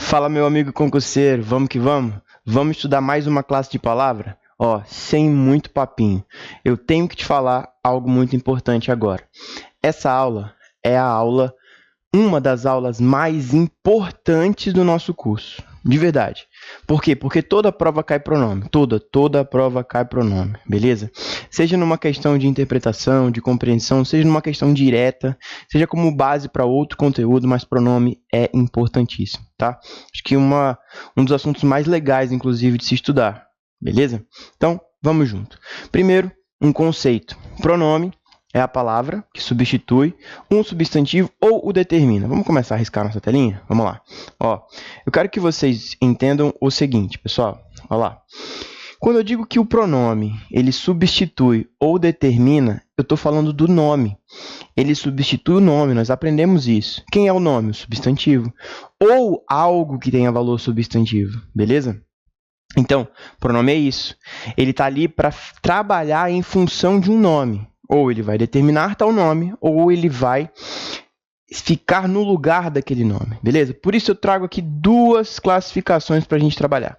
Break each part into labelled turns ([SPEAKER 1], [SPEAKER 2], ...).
[SPEAKER 1] Fala, meu amigo concurseiro, vamos que vamos? Vamos estudar mais uma classe de palavra? Ó, sem muito papinho. Eu tenho que te falar algo muito importante agora. Essa aula é uma das aulas mais importantes do nosso curso. De verdade. Por quê? Porque toda prova cai pronome. Toda prova cai pronome, beleza? Seja numa questão de interpretação, de compreensão, seja numa questão direta, seja como base para outro conteúdo, mas pronome é importantíssimo, tá? Acho que um dos assuntos mais legais, inclusive, de se estudar, beleza? Então, vamos junto. Primeiro, um conceito. Pronome é a palavra que substitui um substantivo ou o determina. Vamos começar a riscar nossa telinha? Vamos lá. Ó, eu quero que vocês entendam o seguinte, pessoal. Olha lá. Quando eu digo que o pronome ele substitui ou determina, eu estou falando do nome. Ele substitui o nome, nós aprendemos isso. Quem é o nome? O substantivo. Ou algo que tenha valor substantivo, beleza? Então, pronome é isso. Ele está ali para trabalhar em função de um nome. Ou ele vai determinar tal nome, ou ele vai ficar no lugar daquele nome, beleza? Por isso eu trago aqui duas classificações para a gente trabalhar.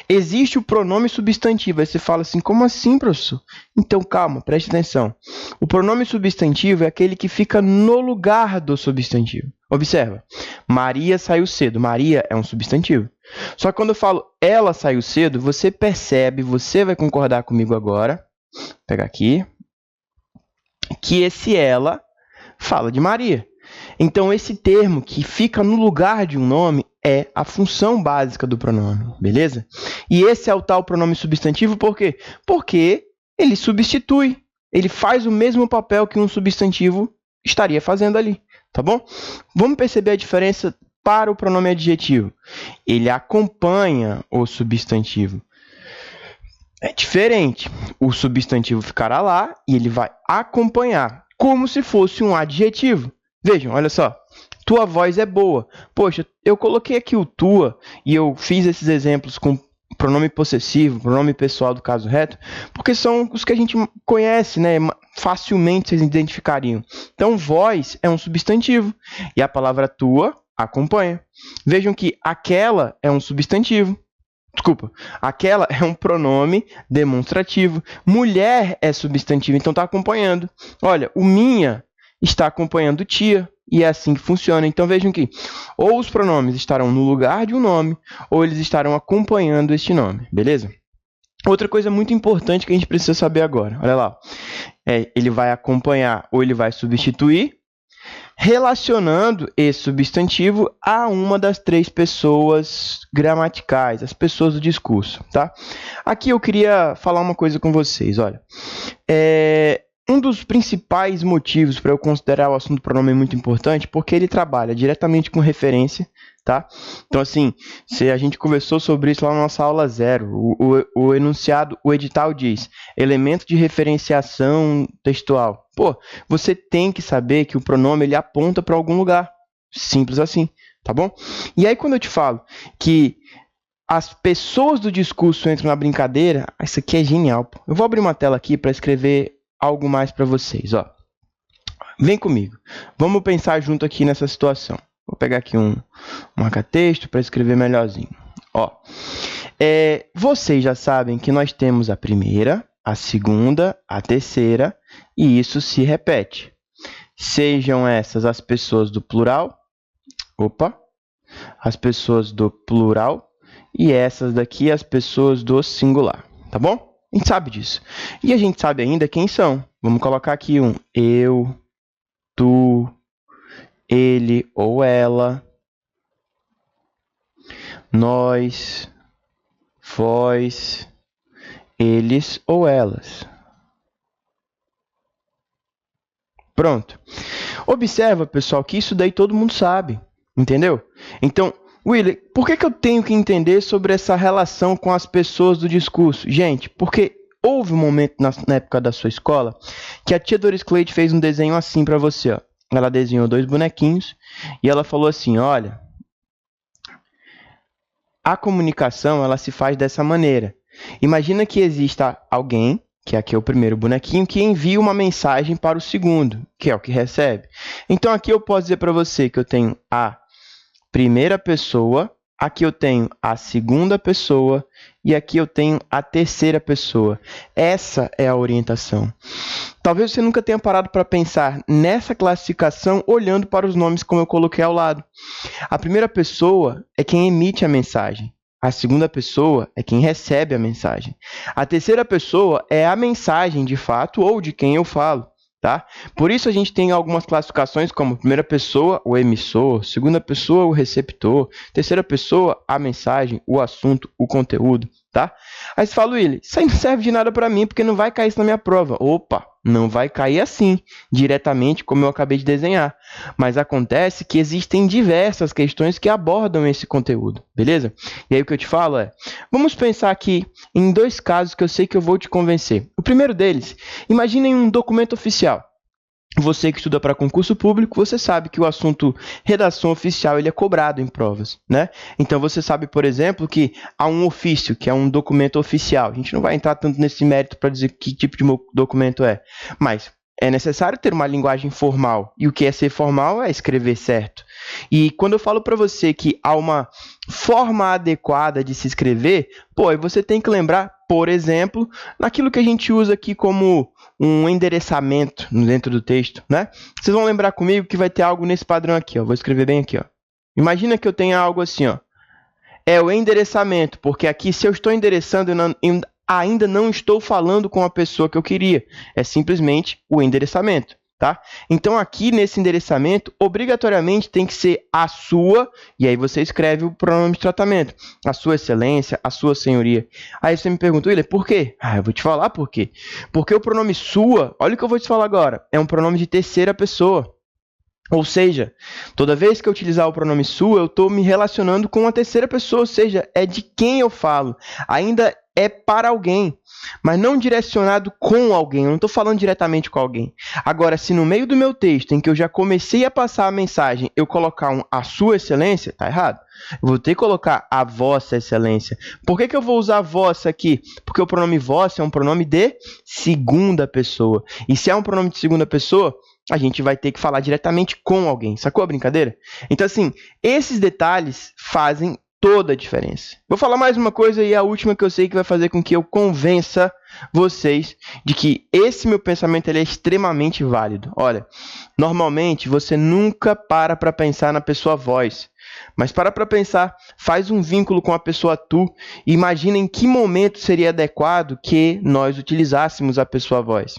[SPEAKER 1] Existe o pronome substantivo. Aí você fala assim, como assim, professor? Então, calma, preste atenção. O pronome substantivo é aquele que fica no lugar do substantivo. Observa, Maria saiu cedo. Maria é um substantivo. Só que quando eu falo ela saiu cedo, você percebe, você vai concordar comigo agora, vou pegar aqui, que esse ela fala de Maria. Então, esse termo que fica no lugar de um nome é a função básica do pronome, beleza? E esse é o tal pronome substantivo, por quê? Porque ele substitui, ele faz o mesmo papel que um substantivo estaria fazendo ali, tá bom? Vamos perceber a diferença para o pronome adjetivo. Ele acompanha o substantivo. É diferente. O substantivo ficará lá e ele vai acompanhar, como se fosse um adjetivo. Vejam, olha só. Tua voz é boa. Poxa, eu coloquei aqui o tua e eu fiz esses exemplos com pronome possessivo, pronome pessoal do caso reto, porque são os que a gente conhece, né? Facilmente vocês identificariam. Então, voz é um substantivo e a palavra tua acompanha. Vejam que aquela é um substantivo. Desculpa, aquela é um pronome demonstrativo. Mulher é substantivo, então está acompanhando. Olha, o minha está acompanhando tia, e é assim que funciona. Então, vejam que ou os pronomes estarão no lugar de um nome, ou eles estarão acompanhando este nome, beleza? Outra coisa muito importante que a gente precisa saber agora, olha lá. Ele vai acompanhar ou ele vai substituir, relacionando esse substantivo a uma das três pessoas gramaticais, as pessoas do discurso, tá? Aqui eu queria falar uma coisa com vocês, olha. Um dos principais motivos para eu considerar o assunto pronome muito importante, porque ele trabalha diretamente com referência, tá? Então, assim, se a gente conversou sobre isso lá na nossa aula 0, o enunciado, o edital diz, elemento de referenciação textual. Pô, você tem que saber que o pronome ele aponta para algum lugar. Simples assim, tá bom? E aí, quando eu te falo que as pessoas do discurso entram na brincadeira, isso aqui é genial. Pô. Eu vou abrir uma tela aqui para escrever algo mais para vocês, ó. Vem comigo. Vamos pensar junto aqui nessa situação. Vou pegar aqui um marca-texto para escrever melhorzinho. Ó, vocês já sabem que nós temos a primeira, a segunda, a terceira, e isso se repete. Sejam essas as pessoas do plural, as pessoas do plural, e essas daqui as pessoas do singular, tá bom? A gente sabe disso. E a gente sabe ainda quem são. Vamos colocar aqui um eu, tu, ele ou ela, nós, vós, eles ou elas. Pronto. Observa, pessoal, que isso daí todo mundo sabe, entendeu? Então, William, por que eu tenho que entender sobre essa relação com as pessoas do discurso? Gente, porque houve um momento na época da sua escola que a tia Doris Cleide fez um desenho assim para você, ó. Ela desenhou 2 bonequinhos e ela falou assim, olha, a comunicação ela se faz dessa maneira. Imagina que exista alguém, que aqui é o primeiro bonequinho, que envia uma mensagem para o segundo, que é o que recebe. Então, aqui eu posso dizer para você que eu tenho a primeira pessoa aqui eu tenho a segunda pessoa e aqui eu tenho a terceira pessoa. Essa é a orientação. Talvez você nunca tenha parado para pensar nessa classificação olhando para os nomes como eu coloquei ao lado. A primeira pessoa é quem emite a mensagem. A segunda pessoa é quem recebe a mensagem. A terceira pessoa é a mensagem de fato ou de quem eu falo. Tá? Por isso a gente tem algumas classificações como primeira pessoa, o emissor, segunda pessoa, o receptor, terceira pessoa, a mensagem, o assunto, o conteúdo. Tá? Aí você fala, Willy, isso aí não serve de nada para mim porque não vai cair isso na minha prova. Opa, não vai cair assim, diretamente como eu acabei de desenhar. Mas acontece que existem diversas questões que abordam esse conteúdo, beleza? E aí o que eu te falo é, vamos pensar aqui em dois casos que eu sei que eu vou te convencer. O primeiro deles, imaginem um documento oficial. Você que estuda para concurso público, você sabe que o assunto redação oficial ele é cobrado em provas, né? Então você sabe, por exemplo, que há um ofício, que é um documento oficial. A gente não vai entrar tanto nesse mérito para dizer que tipo de documento é, mas é necessário ter uma linguagem formal. E o que é ser formal é escrever certo. E quando eu falo para você que há uma forma adequada de se escrever, aí você tem que lembrar, por exemplo, naquilo que a gente usa aqui como um endereçamento dentro do texto, né? Vocês vão lembrar comigo que vai ter algo nesse padrão aqui, ó. Vou escrever bem aqui, ó. Imagina que eu tenha algo assim, ó. É o endereçamento, porque aqui se eu estou endereçando, eu ainda não estou falando com a pessoa que eu queria. É simplesmente o endereçamento. Tá? Então, aqui nesse endereçamento, obrigatoriamente tem que ser a sua, e aí você escreve o pronome de tratamento, a sua excelência, a sua senhoria. Aí você me pergunta, William, por quê? Eu vou te falar por quê. Porque o pronome sua, olha o que eu vou te falar agora, é um pronome de terceira pessoa. Ou seja, toda vez que eu utilizar o pronome sua, eu estou me relacionando com uma terceira pessoa, ou seja, é de quem eu falo. Ainda é para alguém, mas não direcionado com alguém. Eu não estou falando diretamente com alguém. Agora, se no meio do meu texto, em que eu já comecei a passar a mensagem, eu colocar a sua excelência, está errado. Eu vou ter que colocar a vossa excelência. Por que eu vou usar vossa aqui? Porque o pronome vossa é um pronome de segunda pessoa. E se é um pronome de segunda pessoa, a gente vai ter que falar diretamente com alguém. Sacou a brincadeira? Então, assim, esses detalhes fazem toda a diferença. Vou falar mais uma coisa e a última que eu sei que vai fazer com que eu convença vocês de que esse meu pensamento ele é extremamente válido. Olha, normalmente você nunca para pensar na pessoa voz, mas para pensar, faz um vínculo com a pessoa tu e imagina em que momento seria adequado que nós utilizássemos a pessoa voz.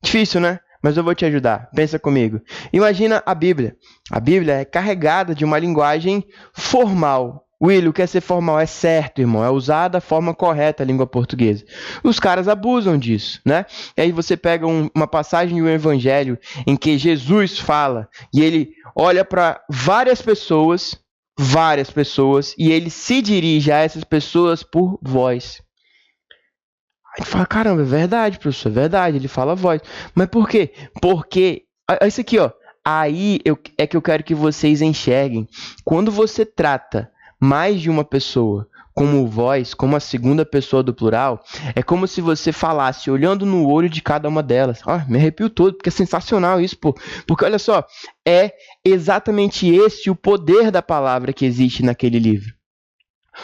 [SPEAKER 1] Difícil, né? Mas eu vou te ajudar. Pensa comigo. Imagina a Bíblia. A Bíblia é carregada de uma linguagem formal. William, o que é ser formal? É certo, irmão. É usar da forma correta a língua portuguesa. Os caras abusam disso, né? E aí você pega uma passagem do Evangelho em que Jesus fala e ele olha para várias pessoas, e ele se dirige a essas pessoas por voz. Aí fala, caramba, é verdade, professor, é verdade, ele fala a voz. Mas por quê? Porque, isso aqui, ó, é que eu quero que vocês enxerguem. Quando você trata mais de uma pessoa como voz, como a segunda pessoa do plural, é como se você falasse olhando no olho de cada uma delas. Me arrepio todo, porque é sensacional isso, pô. Porque olha só, é exatamente esse o poder da palavra que existe naquele livro.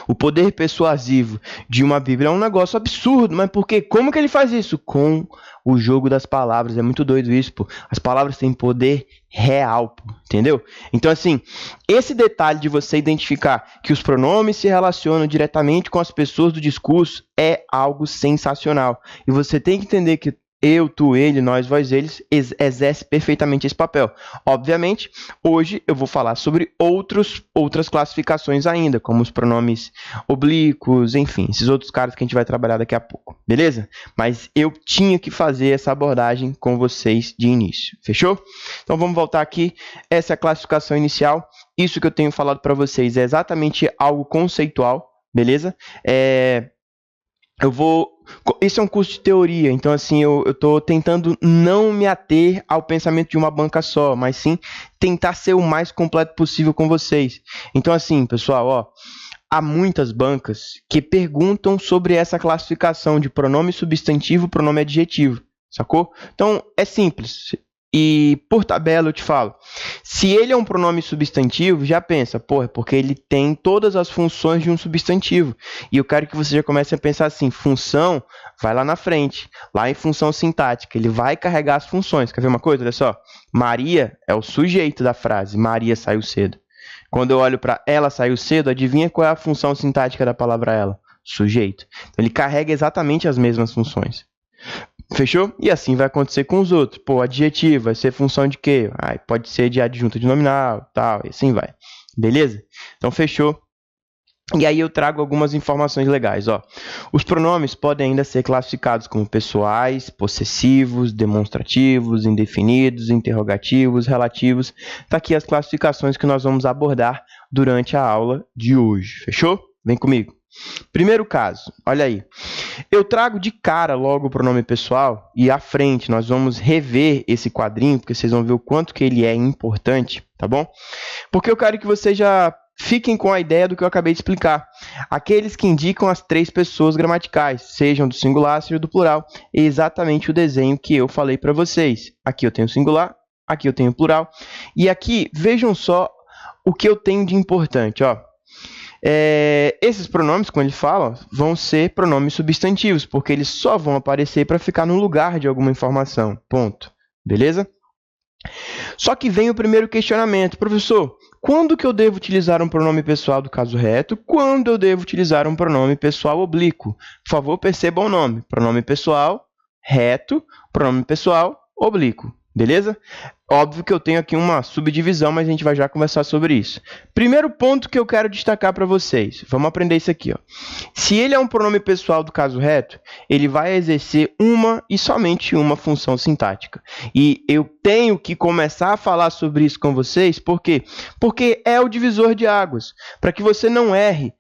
[SPEAKER 1] O poder persuasivo de uma Bíblia é um negócio absurdo, mas por quê? Como que ele faz isso? Com o jogo das palavras. É muito doido isso, pô. As palavras têm poder real, pô. Entendeu? Então, assim, esse detalhe de você identificar que os pronomes se relacionam diretamente com as pessoas do discurso é algo sensacional. E você tem que entender que eu, tu, ele, nós, vós, eles, exerce perfeitamente esse papel. Obviamente, hoje eu vou falar sobre outras classificações ainda, como os pronomes oblíquos, enfim, esses outros caras que a gente vai trabalhar daqui a pouco, beleza? Mas eu tinha que fazer essa abordagem com vocês de início, fechou? Então vamos voltar aqui, essa é a classificação inicial, isso que eu tenho falado para vocês é exatamente algo conceitual, beleza? Esse é um curso de teoria, então assim, eu estou tentando não me ater ao pensamento de uma banca só, mas sim tentar ser o mais completo possível com vocês. Então assim, pessoal, há muitas bancas que perguntam sobre essa classificação de pronome substantivo, pronome adjetivo, sacou? Então é simples. E por tabela eu te falo, se ele é um pronome substantivo, já pensa, pô, é porque ele tem todas as funções de um substantivo. E eu quero que você já comece a pensar assim, função vai lá na frente, lá em função sintática, ele vai carregar as funções. Quer ver uma coisa? Olha só, Maria é o sujeito da frase, Maria saiu cedo. Quando eu olho para ela saiu cedo, adivinha qual é a função sintática da palavra ela? Sujeito. Então, ele carrega exatamente as mesmas funções. Fechou? E assim vai acontecer com os outros. Pô, adjetivo vai ser função de quê? Pode ser de adjunta de nominal, tal, e assim vai. Beleza? Então, fechou. E aí eu trago algumas informações legais. Ó. Os pronomes podem ainda ser classificados como pessoais, possessivos, demonstrativos, indefinidos, interrogativos, relativos. Tá aqui as classificações que nós vamos abordar durante a aula de hoje. Fechou? Vem comigo. Primeiro caso, olha aí. Eu trago de cara logo o pronome pessoal e à frente nós vamos rever esse quadrinho, porque vocês vão ver o quanto que ele é importante, tá bom? Porque eu quero que vocês já fiquem com a ideia do que eu acabei de explicar. Aqueles que indicam as 3 pessoas gramaticais, sejam do singular, seja do plural, é exatamente o desenho que eu falei para vocês. Aqui eu tenho singular, aqui eu tenho plural, e aqui vejam só o que eu tenho de importante, ó. Esses pronomes, quando ele fala, vão ser pronomes substantivos, porque eles só vão aparecer para ficar no lugar de alguma informação. Ponto. Beleza? Só que vem o primeiro questionamento. Professor, quando que eu devo utilizar um pronome pessoal do caso reto? Quando eu devo utilizar um pronome pessoal oblíquo? Por favor, percebam o nome. Pronome pessoal, reto, pronome pessoal, oblíquo. Beleza? Óbvio que eu tenho aqui uma subdivisão, mas a gente vai já conversar sobre isso. Primeiro ponto que eu quero destacar para vocês. Vamos aprender isso aqui. Ó. Se ele é um pronome pessoal do caso reto, ele vai exercer uma e somente uma função sintática. E eu tenho que começar a falar sobre isso com vocês, por quê? Porque é o divisor de águas. Para que você não erre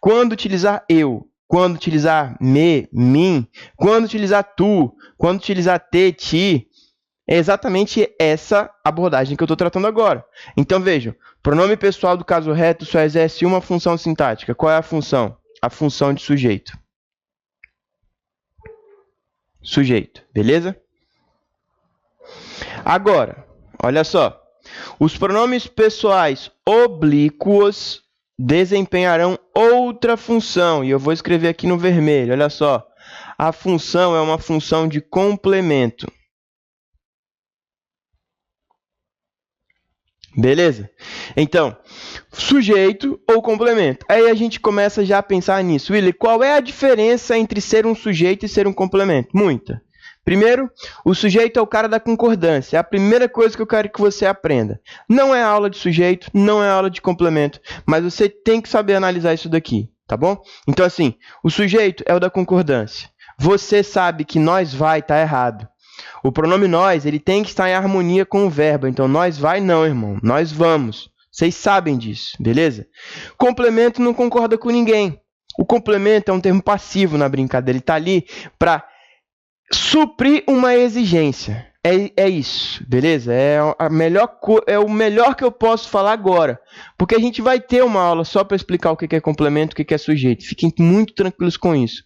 [SPEAKER 1] quando utilizar eu, quando utilizar me, mim, quando utilizar tu, quando utilizar te, ti. É exatamente essa abordagem que eu estou tratando agora. Então, vejam, pronome pessoal do caso reto só exerce uma função sintática. Qual é a função? A função de sujeito. Sujeito, beleza? Agora, olha só. Os pronomes pessoais oblíquos desempenharão outra função. E eu vou escrever aqui no vermelho, olha só. A função é uma função de complemento. Beleza? Então, sujeito ou complemento. Aí a gente começa já a pensar nisso. Willy, qual é a diferença entre ser um sujeito e ser um complemento? Muita. Primeiro, o sujeito é o cara da concordância. É a primeira coisa que eu quero que você aprenda. Não é aula de sujeito, não é aula de complemento, mas você tem que saber analisar isso daqui, tá bom? Então, assim, o sujeito é o da concordância. Você sabe que nós vai estar errado. O pronome nós, ele tem que estar em harmonia com o verbo. Então, nós vai não, irmão. Nós vamos. Vocês sabem disso, beleza? Complemento não concorda com ninguém. O complemento é um termo passivo na brincadeira. Ele está ali para suprir uma exigência. É isso, beleza? É o melhor que eu posso falar agora. Porque a gente vai ter uma aula só para explicar o que é complemento e o que é sujeito. Fiquem muito tranquilos com isso.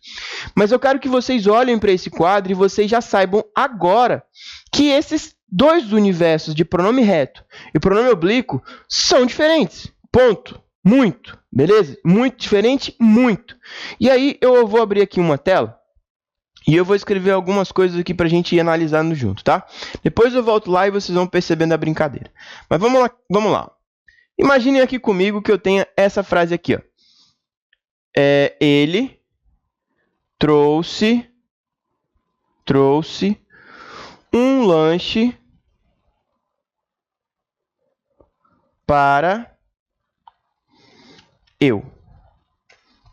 [SPEAKER 1] Mas eu quero que vocês olhem para esse quadro e vocês já saibam agora que esses 2 universos de pronome reto e pronome oblíquo são diferentes. Ponto. Muito. Beleza? Muito diferente, muito. E aí eu vou abrir aqui uma tela. E eu vou escrever algumas coisas aqui para a gente ir analisando junto, tá? Depois eu volto lá e vocês vão percebendo a brincadeira. Mas vamos lá. Imaginem aqui comigo que eu tenha essa frase aqui, ó. Ele trouxe um lanche para eu.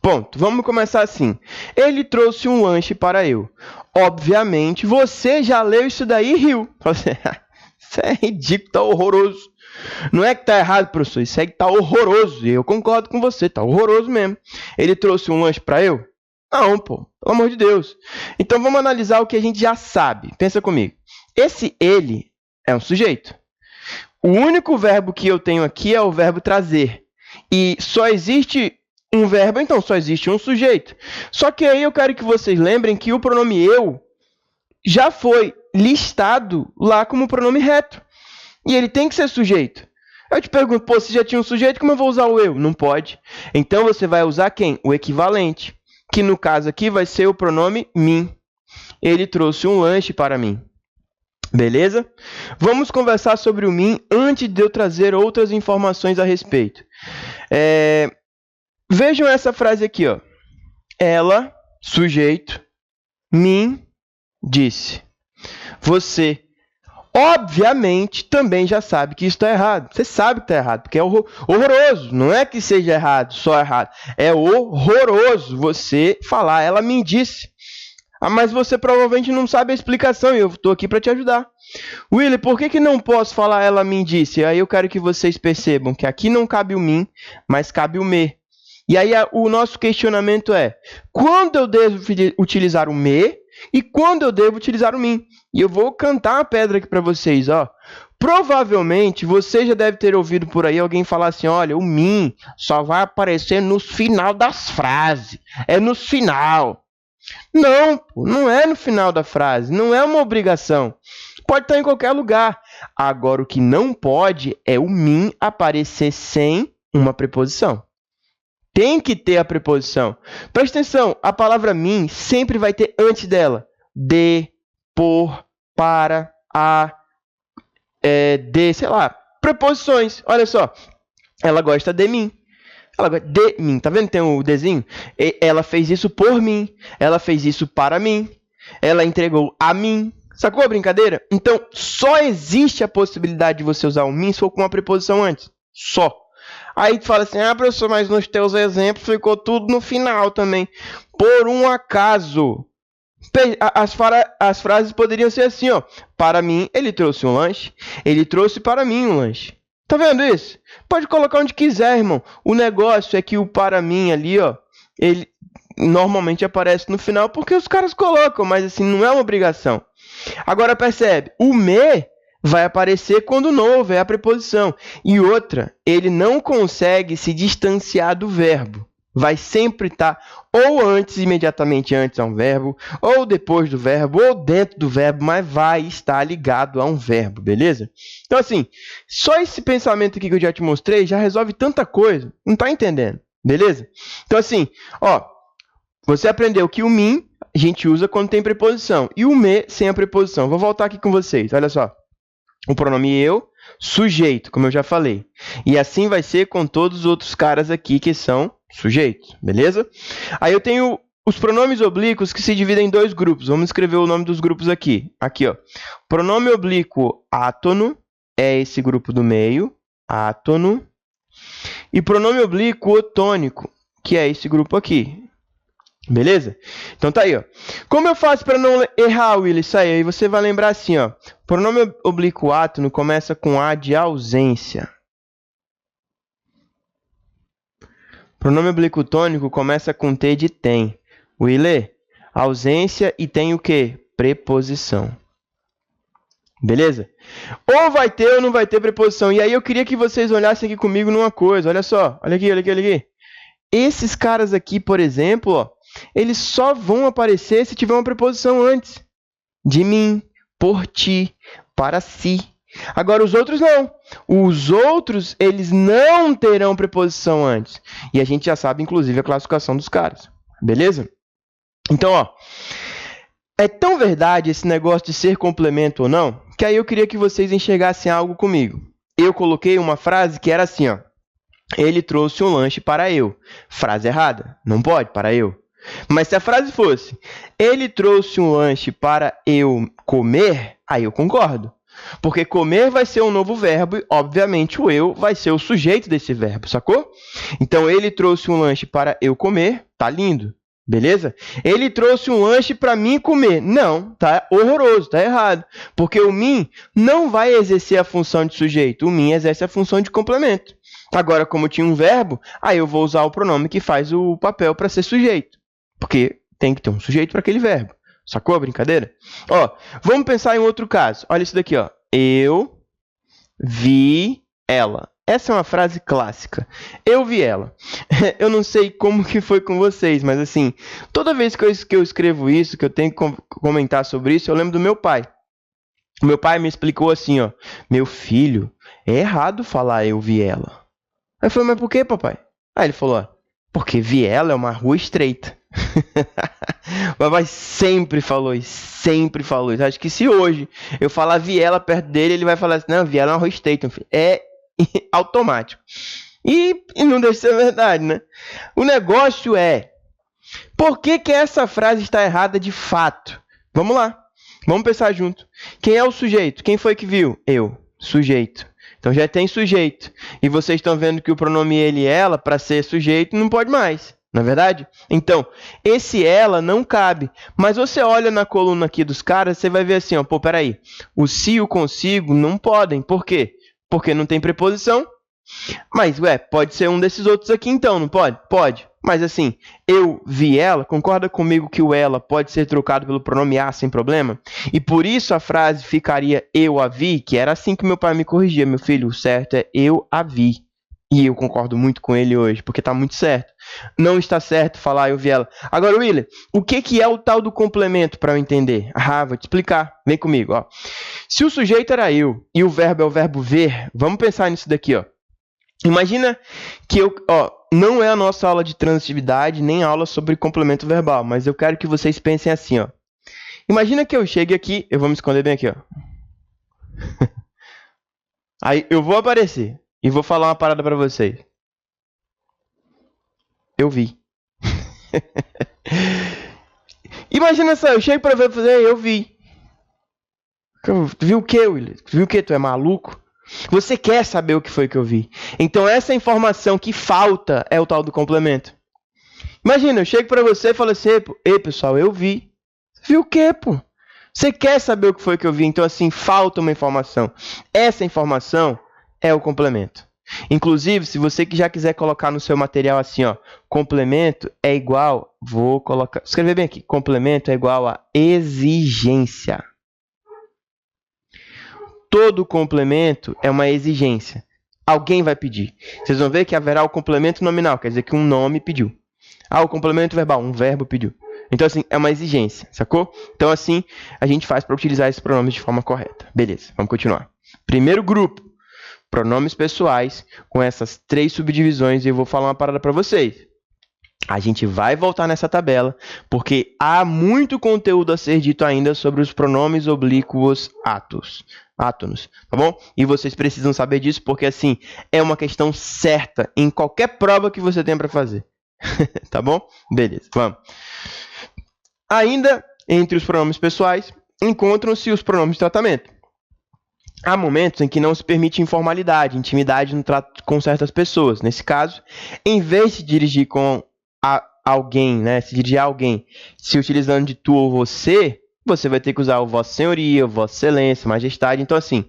[SPEAKER 1] Ponto. Vamos começar assim. Ele trouxe um lanche para eu. Obviamente, você já leu isso daí e riu. Isso é ridículo, tá horroroso. Não é que tá errado, professor. Isso é que tá horroroso. E eu concordo com você, tá horroroso mesmo. Ele trouxe um lanche para eu? Não, pô. Pelo amor de Deus. Então, vamos analisar o que a gente já sabe. Pensa comigo. Esse ele é um sujeito. O único verbo que eu tenho aqui é o verbo trazer. E só existe um verbo, então só existe um sujeito. Só que aí eu quero que vocês lembrem que o pronome eu já foi listado lá como pronome reto. E ele tem que ser sujeito. Eu te pergunto, pô, se já tinha um sujeito, como eu vou usar o eu? Não pode. Então, você vai usar quem? O equivalente, que no caso aqui vai ser o pronome mim. Ele trouxe um lanche para mim. Beleza? Vamos conversar sobre o mim antes de eu trazer outras informações a respeito. Vejam essa frase aqui, ó. Ela, sujeito, mim, disse. Você, obviamente, também já sabe que isso está errado. Você sabe que está errado, porque é horroroso. Não é que seja errado, só errado. É horroroso você falar, ela me disse. Mas você provavelmente não sabe a explicação e eu estou aqui para te ajudar. Willy, por que não posso falar ela me disse? Aí eu quero que vocês percebam que aqui não cabe o mim, mas cabe o me. E aí o nosso questionamento é, quando eu devo utilizar o me e quando eu devo utilizar o mim? E eu vou cantar a pedra aqui para vocês, ó. Provavelmente você já deve ter ouvido por aí alguém falar assim, olha, o mim só vai aparecer no final das frases. É no final. Não, não é no final da frase, não é uma obrigação. Pode estar em qualquer lugar. Agora, o que não pode é o mim aparecer sem uma preposição. Tem que ter a preposição. Presta atenção, a palavra mim sempre vai ter antes dela de, por, para, a, de, sei lá, preposições. Olha só, ela gosta de mim. Ela gosta de mim, tá vendo? Tem o desenho? Ela fez isso por mim. Ela fez isso para mim. Ela entregou a mim. Sacou a brincadeira? Então, só existe a possibilidade de você usar o mim se for com uma preposição antes. Só. Aí tu fala assim, professor, mas nos teus exemplos ficou tudo no final também. Por um acaso. As frases poderiam ser assim, ó. Para mim, ele trouxe um lanche. Ele trouxe para mim um lanche. Tá vendo isso? Pode colocar onde quiser, irmão. O negócio é que o para mim ali, ó, ele normalmente aparece no final porque os caras colocam, mas assim, não é uma obrigação. Agora percebe, o me vai aparecer quando não houver a preposição. E outra, ele não consegue se distanciar do verbo. Vai sempre estar ou antes, imediatamente antes a um verbo, ou depois do verbo, ou dentro do verbo, mas vai estar ligado a um verbo, beleza? Então, assim, só esse pensamento aqui que eu já te mostrei já resolve tanta coisa. Não está entendendo, beleza? Então, assim, ó, você aprendeu que o mim a gente usa quando tem preposição e o me sem a preposição. Vou voltar aqui com vocês, olha só. O pronome eu, sujeito, como eu já falei. E assim vai ser com todos os outros caras aqui que são sujeitos, beleza? Aí eu tenho os pronomes oblíquos que se dividem em dois grupos. Vamos escrever o nome dos grupos aqui. Aqui, ó. Pronome oblíquo átono é esse grupo do meio, átono. E pronome oblíquo otônico, que é esse grupo aqui. Beleza? Então tá aí, ó. Como eu faço para não errar, Willy? Isso aí você vai lembrar assim, ó. Pronome oblíquo átono começa com A de ausência. Pronome oblíquo tônico começa com T de tem. Willy, ausência e tem o quê? Preposição. Beleza? Ou vai ter ou não vai ter preposição. E aí eu queria que vocês olhassem aqui comigo numa coisa. Olha só. Olha aqui, olha aqui, olha aqui. Esses caras aqui, por exemplo, ó, eles só vão aparecer se tiver uma preposição antes. De mim, por ti, para si. Agora, os outros não. Os outros, eles não terão preposição antes. E a gente já sabe, inclusive, a classificação dos caras. Beleza? Então, ó, é tão verdade esse negócio de ser complemento ou não, que aí eu queria que vocês enxergassem algo comigo. Eu coloquei uma frase que era assim, ó. Ele trouxe um lanche para eu. Frase errada. Não pode, para eu. Mas se a frase fosse, ele trouxe um lanche para eu comer, aí eu concordo. Porque comer vai ser um novo verbo e, obviamente, o eu vai ser o sujeito desse verbo, sacou? Então, ele trouxe um lanche para eu comer, tá lindo, beleza? Ele trouxe um lanche para mim comer. Não, tá horroroso, tá errado. Porque o mim não vai exercer a função de sujeito, o mim exerce a função de complemento. Agora, como tinha um verbo, aí eu vou usar o pronome que faz o papel para ser sujeito. Porque tem que ter um sujeito para aquele verbo. Sacou a brincadeira? Ó, vamos pensar em outro caso. Olha isso daqui, ó. Eu vi ela. Essa é uma frase clássica. Eu vi ela. Eu não sei como que foi com vocês, mas assim, toda vez que eu escrevo isso, que eu tenho que comentar sobre isso, eu lembro do meu pai. O meu pai me explicou assim, ó, meu filho, é errado falar eu vi ela. Aí eu falei, mas por que, papai? Aí ele falou, ó, porque viela é uma rua estreita. O papai sempre falou isso, sempre falou isso. Acho que se hoje eu falar viela perto dele, ele vai falar assim, não, viela é uma rua estreita, filho. É automático. E não deixa de ser verdade, né? O negócio é, por que essa frase está errada de fato? Vamos lá, vamos pensar junto. Quem é o sujeito? Quem foi que viu? Eu, sujeito. Então já tem sujeito. E vocês estão vendo que o pronome ele e ela, para ser sujeito, não pode mais. Não é verdade? Então, esse ela não cabe. Mas você olha na coluna aqui dos caras, você vai ver assim, ó, pô, peraí. O se e o consigo não podem. Por quê? Porque não tem preposição. Mas, pode ser um desses outros aqui então, não pode? Pode. Mas assim, eu vi ela, concorda comigo que o ela pode ser trocado pelo pronome a sem problema? E por isso a frase ficaria eu a vi, que era assim que meu pai me corrigia. Meu filho, o certo é eu a vi. E eu concordo muito com ele hoje, porque tá muito certo. Não está certo falar eu vi ela. Agora, William, o que é o tal do complemento para eu entender? Ah, vou te explicar. Vem comigo, ó. Se o sujeito era eu e o verbo é o verbo ver, vamos pensar nisso daqui, ó. Imagina que não é a nossa aula de transitividade, nem aula sobre complemento verbal, mas eu quero que vocês pensem assim, ó. Imagina que eu chegue aqui, eu vou me esconder bem aqui, ó. Aí eu vou aparecer e vou falar uma parada pra vocês. Eu vi. Imagina só, eu chego pra você, eu vi. Viu o que, William? Viu o que? Tu é maluco? Você quer saber o que foi que eu vi. Então, essa informação que falta é o tal do complemento. Imagina, eu chego pra você e falo assim, ei, pessoal, eu vi. Viu o quê, pô? Você quer saber o que foi que eu vi. Então, assim, falta uma informação. Essa informação é o complemento. Inclusive, se você que já quiser colocar no seu material assim, ó, complemento é igual, vou colocar, escrever bem aqui, complemento é igual a exigência. Todo complemento é uma exigência. Alguém vai pedir. Vocês vão ver que haverá o complemento nominal, quer dizer que um nome pediu. O complemento verbal, um verbo pediu. Então, assim, é uma exigência, sacou? Então, assim, a gente faz para utilizar esses pronomes de forma correta. Beleza, vamos continuar. Primeiro grupo, pronomes pessoais, com essas 3 subdivisões, e eu vou falar uma parada para vocês. A gente vai voltar nessa tabela, porque há muito conteúdo a ser dito ainda sobre os pronomes oblíquos átonos, tá bom? E vocês precisam saber disso, porque assim, é uma questão certa em qualquer prova que você tenha para fazer. Tá bom? Beleza, vamos. Ainda entre os pronomes pessoais, encontram-se os pronomes de tratamento. Há momentos em que não se permite informalidade, intimidade no trato com certas pessoas. Nesse caso, em vez de se dirigir com alguém, né, se dirigir a alguém, se utilizando de tu ou você, você vai ter que usar o vossa senhoria, vossa excelência, majestade. Então, assim,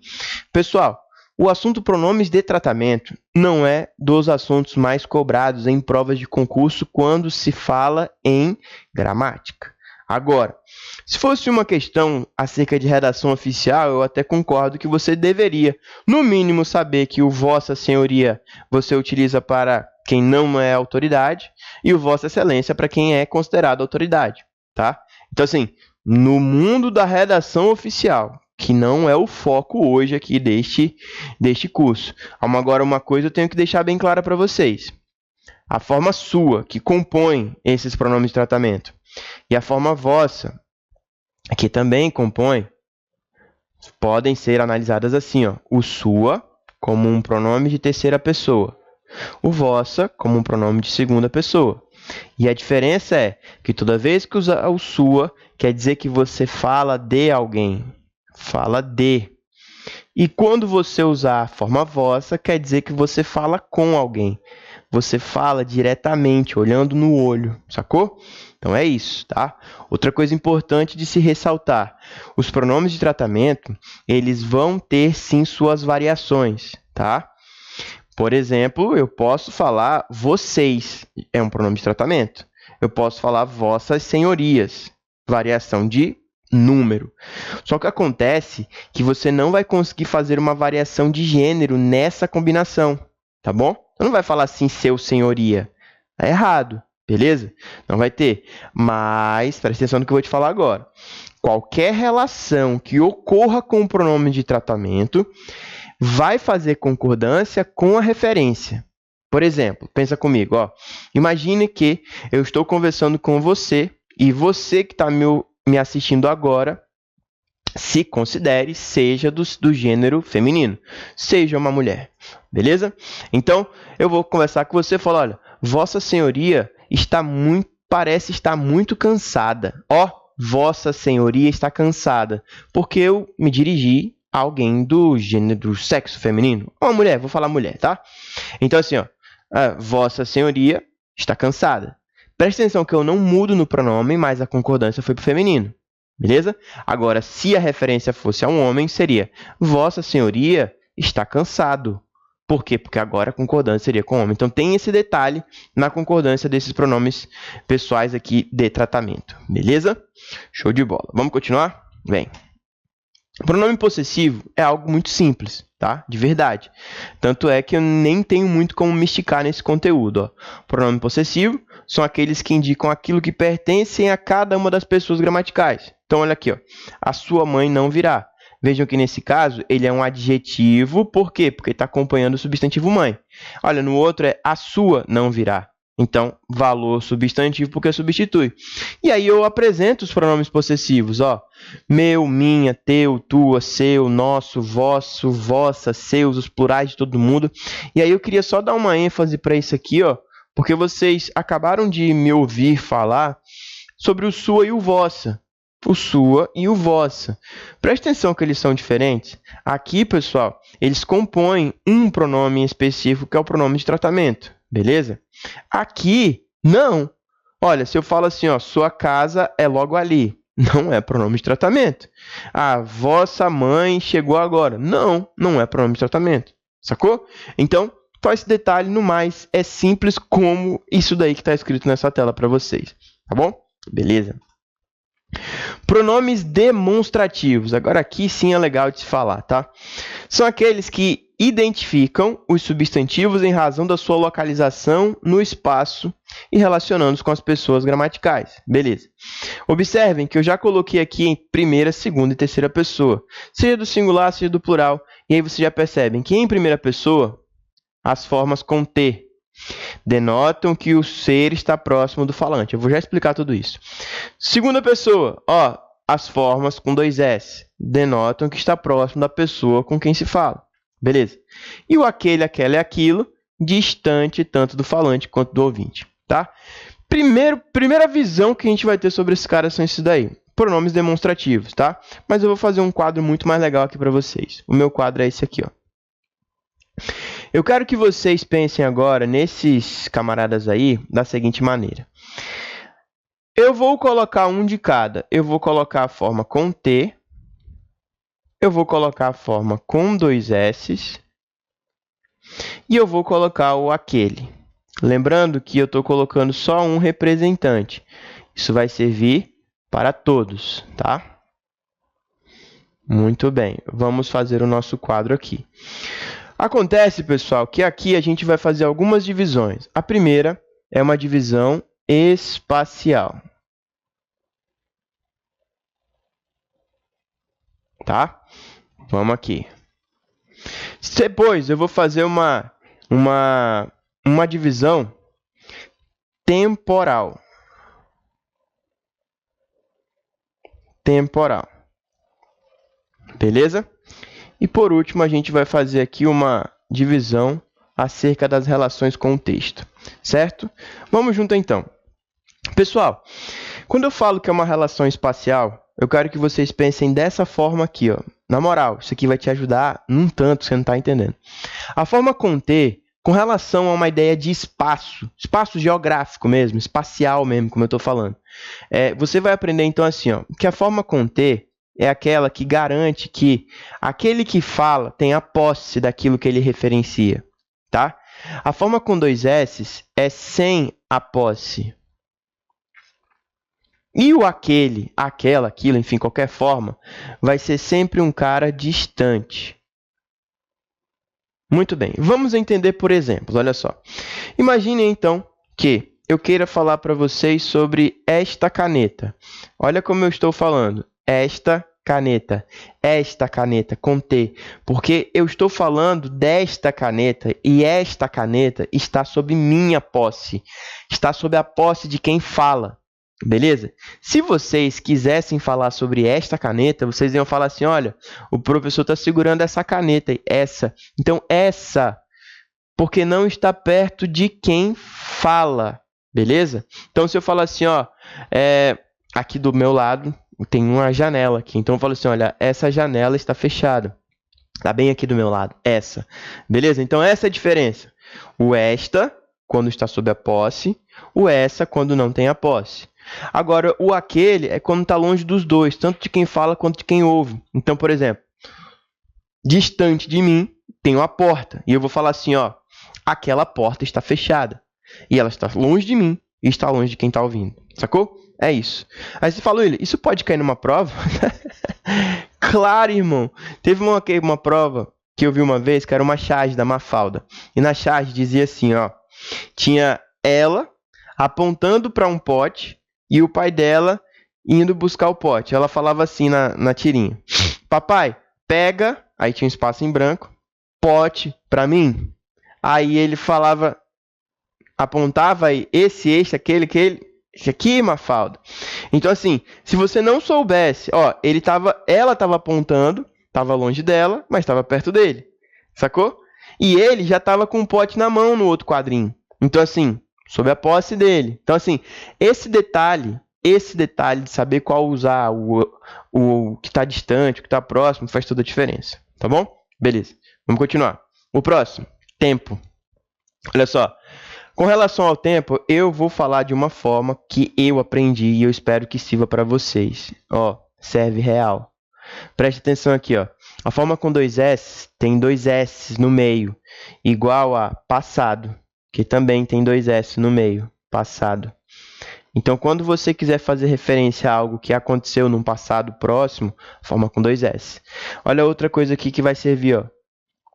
[SPEAKER 1] pessoal, o assunto pronomes de tratamento não é dos assuntos mais cobrados em provas de concurso quando se fala em gramática. Agora, se fosse uma questão acerca de redação oficial, eu até concordo que você deveria, no mínimo, saber que o vossa senhoria você utiliza para quem não é autoridade e o vossa excelência para quem é considerado autoridade, tá? Então, assim, no mundo da redação oficial, que não é o foco hoje aqui deste curso. Agora, uma coisa eu tenho que deixar bem clara para vocês. A forma sua, que compõe esses pronomes de tratamento, e a forma vossa, que também compõe, podem ser analisadas assim, ó. O sua, como um pronome de terceira pessoa. O vossa, como um pronome de segunda pessoa. E a diferença é que toda vez que usa o sua, quer dizer que você fala de alguém. Fala de. E quando você usar a forma vossa, quer dizer que você fala com alguém. Você fala diretamente, olhando no olho, sacou? Então é isso, tá? Outra coisa importante de se ressaltar. Os pronomes de tratamento, eles vão ter sim suas variações, tá? Por exemplo, eu posso falar vocês, é um pronome de tratamento. Eu posso falar vossas senhorias, variação de número. Só que acontece que você não vai conseguir fazer uma variação de gênero nessa combinação, tá bom? Você não vai falar assim, seu senhoria. Tá errado, beleza? Não vai ter. Mas, presta atenção no que eu vou te falar agora. Qualquer relação que ocorra com o pronome de tratamento vai fazer concordância com a referência. Por exemplo, pensa comigo, ó. Imagine que eu estou conversando com você e você que está me assistindo agora se considere seja do gênero feminino, seja uma mulher, beleza? Então, eu vou conversar com você e falar, olha, Vossa Senhoria parece estar muito cansada. Ó, Vossa Senhoria está cansada, porque eu me dirigi a alguém do gênero, do sexo feminino. Uma mulher, vou falar mulher, tá? Então, assim, ó, Vossa Senhoria está cansada. Preste atenção que eu não mudo no pronome, mas a concordância foi para o feminino. Beleza? Agora, se a referência fosse a um homem, seria Vossa Senhoria está cansado. Por quê? Porque agora a concordância seria com homem. Então, tem esse detalhe na concordância desses pronomes pessoais aqui de tratamento. Beleza? Show de bola. Vamos continuar? Bem, o pronome possessivo é algo muito simples, tá? De verdade. Tanto é que eu nem tenho muito como me esticar nesse conteúdo. Ó. O pronome possessivo são aqueles que indicam aquilo que pertencem a cada uma das pessoas gramaticais. Então, olha aqui, ó. A sua mãe não virá. Vejam que, nesse caso, ele é um adjetivo. Por quê? Porque está acompanhando o substantivo mãe. Olha, no outro é a sua não virá. Então, valor substantivo porque substitui. E aí eu apresento os pronomes possessivos. Ó. Meu, minha, teu, tua, seu, nosso, vosso, vossa, seus, os plurais de todo mundo. E aí eu queria só dar uma ênfase para isso aqui, ó, porque vocês acabaram de me ouvir falar sobre o sua e o vossa. O sua e o vossa. Preste atenção que eles são diferentes. Aqui, pessoal, eles compõem um pronome específico, que é o pronome de tratamento. Beleza? Aqui, não. Olha, se eu falo assim, ó, sua casa é logo ali. Não é pronome de tratamento. A vossa mãe chegou agora. Não, não é pronome de tratamento. Sacou? Então, só esse detalhe, no mais, é simples como isso daí que está escrito nessa tela para vocês. Tá bom? Beleza. Pronomes demonstrativos. Agora aqui sim é legal de se falar, tá? São aqueles que identificam os substantivos em razão da sua localização no espaço e relacionando-os com as pessoas gramaticais. Beleza. Observem que eu já coloquei aqui em primeira, segunda e terceira pessoa. Seja do singular, seja do plural. E aí vocês já percebem que em primeira pessoa, as formas com T denotam que o ser está próximo do falante. Eu vou já explicar tudo isso. Segunda pessoa, ó, as formas com 2 S denotam que está próximo da pessoa com quem se fala. Beleza? E o aquele, aquela e aquilo, distante tanto do falante quanto do ouvinte. Tá? Primeira visão que a gente vai ter sobre esses caras são esses daí. Pronomes demonstrativos, tá? Mas eu vou fazer um quadro muito mais legal aqui para vocês. O meu quadro é esse aqui, ó. Eu quero que vocês pensem agora nesses camaradas aí da seguinte maneira. Eu vou colocar um de cada. Eu vou colocar a forma com T. Eu vou colocar a forma com 2 S. E eu vou colocar o aquele. Lembrando que eu estou colocando só um representante. Isso vai servir para todos, tá? Muito bem. Vamos fazer o nosso quadro aqui. Acontece, pessoal, que aqui a gente vai fazer algumas divisões. A primeira é uma divisão espacial. Tá? Vamos aqui. Depois eu vou fazer uma divisão temporal. Beleza? E por último, a gente vai fazer aqui uma divisão acerca das relações com o texto, certo? Vamos junto então. Pessoal, quando eu falo que é uma relação espacial, eu quero que vocês pensem dessa forma aqui, ó. Na moral, isso aqui vai te ajudar num tanto, você não está entendendo. A forma com T, com relação a uma ideia de espaço geográfico mesmo, espacial mesmo, como eu estou falando. Você vai aprender então assim, ó, que a forma com T é aquela que garante que aquele que fala tem a posse daquilo que ele referencia, tá? A forma com 2 S é sem a posse. E o aquele, aquela, aquilo, enfim, qualquer forma, vai ser sempre um cara distante. Muito bem, vamos entender por exemplos, olha só. Imagine então que eu queira falar para vocês sobre esta caneta. Olha como eu estou falando, esta caneta com T, porque eu estou falando desta caneta e esta caneta está sob minha posse, está sob a posse de quem fala. Beleza? Se vocês quisessem falar sobre esta caneta, vocês iam falar assim, olha, o professor está segurando essa caneta, essa. Então, essa, porque não está perto de quem fala, beleza? Então, se eu falar assim, ó, aqui do meu lado tem uma janela aqui. Então, eu falo assim, olha, essa janela está fechada. Está bem aqui do meu lado, essa. Beleza? Então, essa é a diferença. O esta, quando está sob a posse, o essa, quando não tem a posse. Agora, o aquele é quando está longe dos dois, tanto de quem fala quanto de quem ouve. Então, por exemplo, distante de mim tem uma porta. E eu vou falar assim, ó, aquela porta está fechada. E ela está longe de mim e está longe de quem está ouvindo. Sacou? É isso. Aí você fala, William, isso pode cair numa prova? Claro, irmão. Teve uma prova que eu vi uma vez, que era uma charge da Mafalda. E na charge dizia assim, ó, tinha ela apontando para um pote e o pai dela indo buscar o pote. Ela falava assim na tirinha. Papai, pega, aí tinha um espaço em branco, pote para mim. Aí ele falava, apontava aí, esse, aquele, esse aqui, Mafalda. Então assim, se você não soubesse, ó, ela estava apontando, estava longe dela, mas estava perto dele. Sacou? E ele já estava com o pote na mão no outro quadrinho. Então assim, sob a posse dele. Então, assim, esse detalhe de saber qual usar, o que está distante, o que está próximo, faz toda a diferença. Tá bom? Beleza. Vamos continuar. O próximo, tempo. Olha só. Com relação ao tempo, eu vou falar de uma forma que eu aprendi e eu espero que sirva para vocês. Ó, serve real. Preste atenção aqui, ó. A forma com dois S tem dois S no meio, igual a passado, que também tem dois S no meio, passado. Então, quando você quiser fazer referência a algo que aconteceu num passado próximo, forma com dois S. Olha outra coisa aqui que vai servir, ó.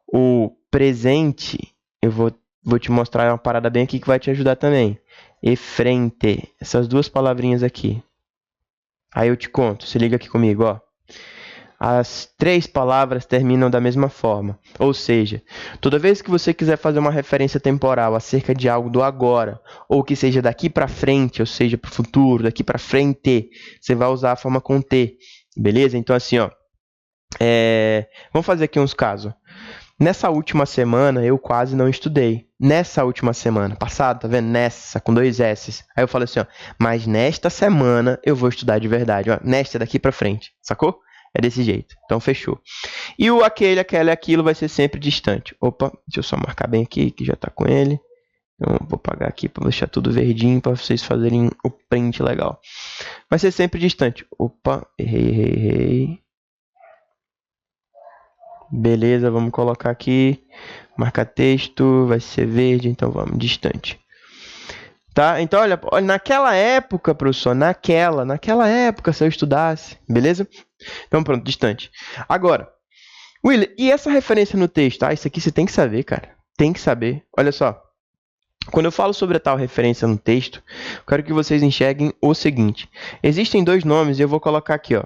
[SPEAKER 1] O presente, eu vou te mostrar uma parada bem aqui que vai te ajudar também. E frente, essas duas palavrinhas aqui. Aí eu te conto, se liga aqui comigo, ó. As três palavras terminam da mesma forma. Ou seja, toda vez que você quiser fazer uma referência temporal acerca de algo do agora, ou que seja daqui para frente, ou seja, para o futuro, daqui para frente, você vai usar a forma com T. Beleza? Então, assim, ó. Vamos fazer aqui uns casos. Nessa última semana, eu quase não estudei. Nessa última semana, passada, tá vendo? Nessa, com dois S. Aí eu falo assim, ó. Mas nesta semana, eu vou estudar de verdade. Ó, nesta daqui para frente. Sacou? É desse jeito. Então, fechou. E o aquele, aquilo vai ser sempre distante. Opa, deixa eu só marcar bem aqui, que já tá com ele. Então, vou apagar aqui para deixar tudo verdinho, para vocês fazerem o print legal. Vai ser sempre distante. Opa, errei. Beleza, vamos colocar aqui. Marca texto, vai ser verde, então vamos, distante. Tá? Então, olha, naquela época, professor, naquela época, se eu estudasse, beleza? Então, pronto, distante. Agora, William, e essa referência no texto? Ah, isso aqui você tem que saber, cara. Tem que saber. Olha só. Quando eu falo sobre a tal referência no texto, eu quero que vocês enxerguem o seguinte. Existem dois nomes e eu vou colocar aqui, ó.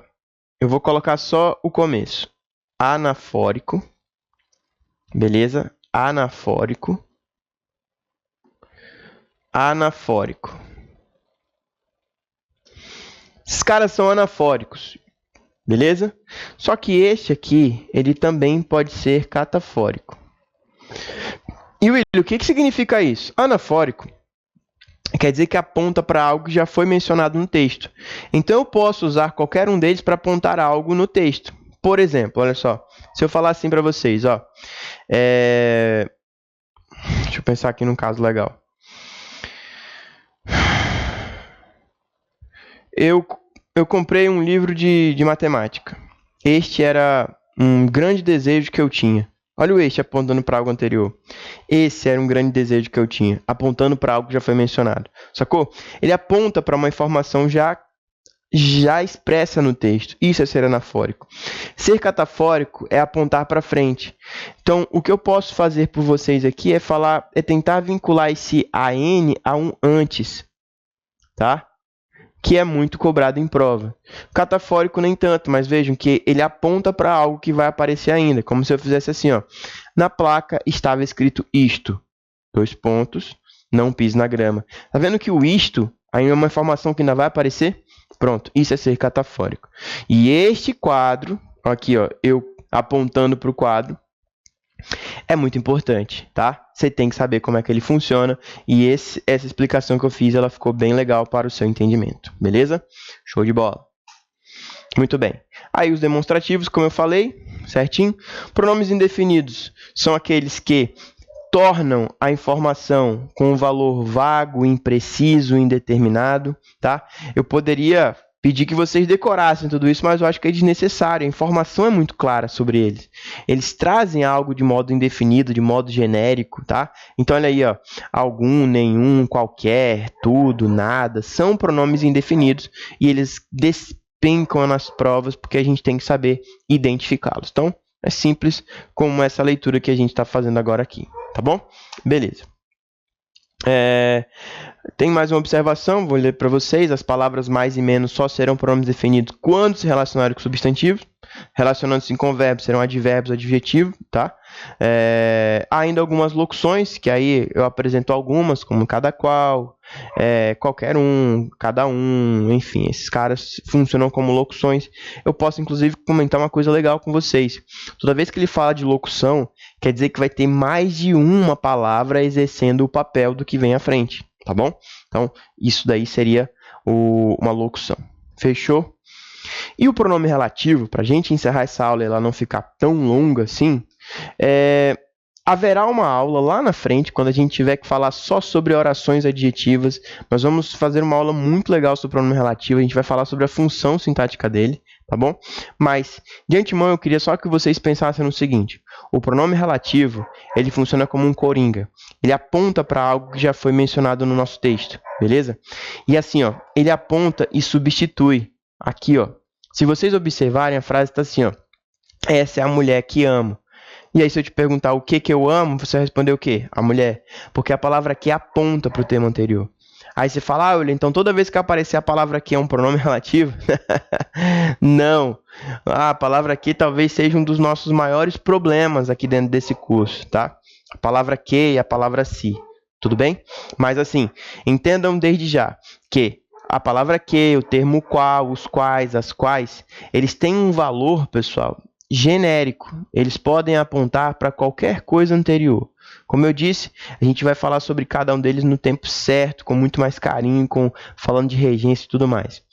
[SPEAKER 1] Eu vou colocar só o começo. Anafórico. Beleza? Anafórico. Anafórico. Esses caras são anafóricos, beleza? Só que este aqui, ele também pode ser catafórico. E William, o que significa isso? Anafórico quer dizer que aponta para algo que já foi mencionado no texto. Então eu posso usar qualquer um deles para apontar algo no texto. Por exemplo, olha só, se eu falar assim para vocês, ó, deixa eu pensar aqui num caso legal. Eu comprei um livro de matemática. Este era um grande desejo que eu tinha. Olha o este apontando para algo anterior. Esse era um grande desejo que eu tinha, apontando para algo que já foi mencionado. Sacou? Ele aponta para uma informação já já expressa no texto. Isso é ser anafórico. Ser catafórico é apontar para frente. Então, o que eu posso fazer por vocês aqui é tentar vincular esse AN a um antes, tá? Que é muito cobrado em prova. Catafórico nem tanto, mas vejam que ele aponta para algo que vai aparecer ainda, como se eu fizesse assim, ó. Na placa estava escrito isto, 2 pontos, não pise na grama. Tá vendo que o isto aí é uma informação que ainda vai aparecer? Pronto, isso é ser catafórico. E este quadro, aqui ó, eu apontando para o quadro, é muito importante, tá? Você tem que saber como é que ele funciona e essa explicação que eu fiz, ela ficou bem legal para o seu entendimento, beleza? Show de bola. Muito bem. Aí os demonstrativos, como eu falei, certinho. Pronomes indefinidos são aqueles que tornam a informação com um valor vago, impreciso, indeterminado, tá? Eu poderia pedir que vocês decorassem tudo isso, mas eu acho que é desnecessário. A informação é muito clara sobre eles. Eles trazem algo de modo indefinido, de modo genérico, tá? Então, olha aí, ó. Algum, nenhum, qualquer, tudo, nada. São pronomes indefinidos e eles despencam nas provas porque a gente tem que saber identificá-los. Então, é simples como essa leitura que a gente está fazendo agora aqui, tá bom? Beleza. Tem mais uma observação, vou ler para vocês. As palavras mais e menos só serão pronomes definidos quando se relacionarem com substantivos. Relacionando-se com verbos, serão advérbios, adjetivos, tá? Há ainda algumas locuções, que aí eu apresento algumas, como cada qual, qualquer um, cada um, enfim, esses caras funcionam como locuções. Eu posso, inclusive, comentar uma coisa legal com vocês. Toda vez que ele fala de locução, quer dizer que vai ter mais de uma palavra exercendo o papel do que vem à frente, tá bom? Então, isso daí seria uma locução. Fechou? E o pronome relativo, para a gente encerrar essa aula e ela não ficar tão longa assim, haverá uma aula lá na frente, quando a gente tiver que falar só sobre orações adjetivas. Nós vamos fazer uma aula muito legal sobre o pronome relativo, a gente vai falar sobre a função sintática dele, tá bom? Mas, de antemão, eu queria só que vocês pensassem no seguinte: o pronome relativo, ele funciona como um coringa. Ele aponta para algo que já foi mencionado no nosso texto, beleza? E assim, ó, ele aponta e substitui. Aqui, ó, se vocês observarem, a frase está assim, ó, essa é a mulher que amo. E aí, se eu te perguntar o que eu amo, você vai responder o quê? A mulher. Porque a palavra aqui aponta para o termo anterior. Aí você fala, olha, então toda vez que aparecer a palavra aqui é um pronome relativo? Não. A palavra aqui talvez seja um dos nossos maiores problemas aqui dentro desse curso, tá? A palavra que e a palavra se. Tudo bem? Mas assim, entendam desde já que a palavra que, o termo qual, os quais, as quais, eles têm um valor, pessoal, genérico. Eles podem apontar para qualquer coisa anterior. Como eu disse, a gente vai falar sobre cada um deles no tempo certo, com muito mais carinho, falando de regência e tudo mais.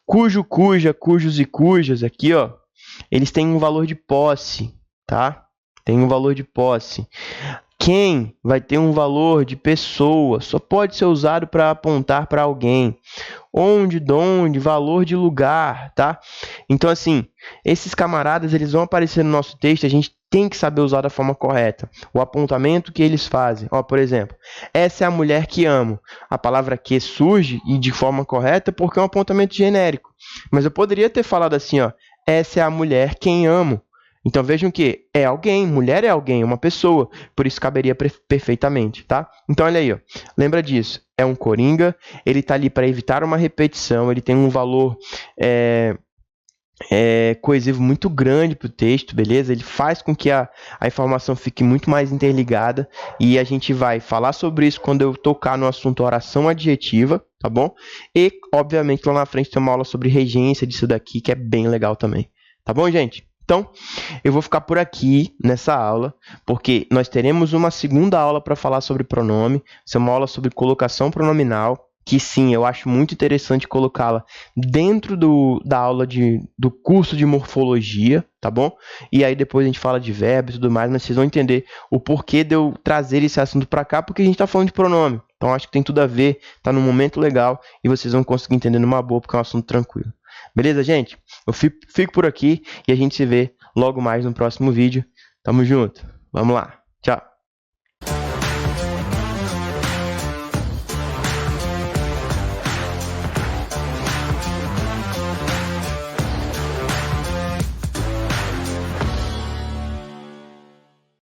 [SPEAKER 1] Cujo, cuja, cujos e cujas, aqui, ó, eles têm um valor de posse, tá? Tem um valor de posse. Quem vai ter um valor de pessoa, só pode ser usado para apontar para alguém. Onde, donde, valor de lugar, tá? Então, assim, esses camaradas, eles vão aparecer no nosso texto, a gente tem que saber usar da forma correta. O apontamento que eles fazem. Ó, por exemplo, essa é a mulher que amo. A palavra que surge e de forma correta porque é um apontamento genérico. Mas eu poderia ter falado assim, ó, essa é a mulher quem amo. Então vejam que é alguém, mulher é alguém, uma pessoa, por isso caberia perfeitamente, tá? Então olha aí, ó, lembra disso, é um coringa, ele está ali para evitar uma repetição, ele tem um valor coesivo muito grande para o texto, beleza? Ele faz com que a informação fique muito mais interligada e a gente vai falar sobre isso quando eu tocar no assunto oração adjetiva, tá bom? E, obviamente, lá na frente tem uma aula sobre regência disso daqui, que é bem legal também, tá bom, gente? Então, eu vou ficar por aqui nessa aula, porque nós teremos uma segunda aula para falar sobre pronome. Essa é uma aula sobre colocação pronominal, que sim, eu acho muito interessante colocá-la dentro da aula do curso de morfologia, tá bom? E aí depois a gente fala de verbos e tudo mais, mas vocês vão entender o porquê de eu trazer esse assunto para cá, porque a gente está falando de pronome. Então, acho que tem tudo a ver, tá num momento legal e vocês vão conseguir entender numa boa, porque é um assunto tranquilo. Beleza, gente? Eu fico por aqui e a gente se vê logo mais no próximo vídeo. Tamo junto. Vamos lá.